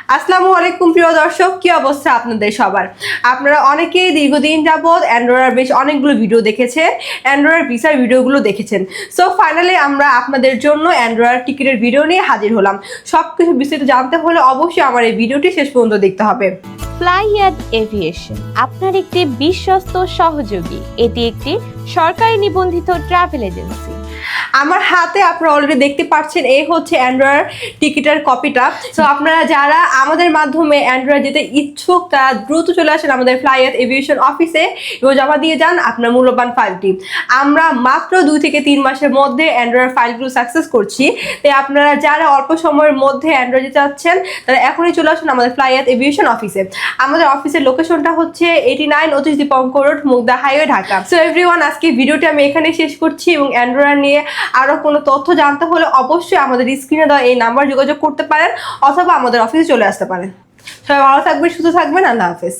আসসালামু আলাইকুম প্রিয় দর্শক, কি অবস্থা আপনাদের সবার? আপনারা অনেকেই দীর্ঘদিন যাবৎ অ্যান্ড্রয়েডের বেশ অনেকগুলো ভিডিও দেখেছেন, অ্যান্ড্রয়েড ভিসার ভিডিওগুলো দেখেছেন। সো ফাইনালি আমরা আপনাদের জন্য অ্যান্ড্রয়েড টিকিটের ভিডিও নিয়ে হাজির হলাম। সব কিছু বিস্তারিত জানতে হলে অবশ্যই আমার এই ভিডিওটি শেষ পর্যন্ত দেখতে হবে। ফ্লাইয়াদ এভিয়েশন আপনার একটি বিশ্বস্ত সহযোগী। এটি একটি সরকারি নিবন্ধিত ট্রাভেল এজেন্সি। আমার হাতে আপনারা অলরেডি দেখতে পাচ্ছেন, এই হচ্ছে অ্যান্ড্রয়েড টিকিটের কপিটা। সো আপনারা যারা আমাদের মাধ্যমে অ্যান্ড্রয়েড যেতে ইচ্ছুক তারা দ্রুত চলে আসেন আমাদের ফ্লাইয়াদ এভিয়েশন অফিসে এবং জমা দিয়ে যান আপনার মূল্যবান ফাইলটি। আমরা মাত্র 2 থেকে 3 মাসের মধ্যে অ্যান্ড্রয়েড ফাইলগুলো সাকসেস করছি। তাই আপনারা যারা অল্প সময়ের মধ্যে অ্যান্ড্রয়েড যেতে চাচ্ছেন তারা এখনই চলে আসুন আমাদের ফ্লাইয়াদ এভিয়েশন অফিসে। আমাদের অফিসের লোকেশনটা হচ্ছে 89 Atish Dipankar road, Mugda highway, Dhaka. So everyone, আজকে ভিডিওটি আমি এখানে শেষ করছি এবং অ্যান্ড্রয়েড নিয়ে আরো কোনো তথ্য জানতে হলে অবশ্যই আমাদের স্ক্রিনে দেওয়া এই নাম্বার যোগাযোগ করতে পারেন অথবা আমাদের অফিসে চলে আসতে পারেন। সবাই ভালো থাকবেন, সুস্থ থাকবেন। আল্লাহ হাফেজ।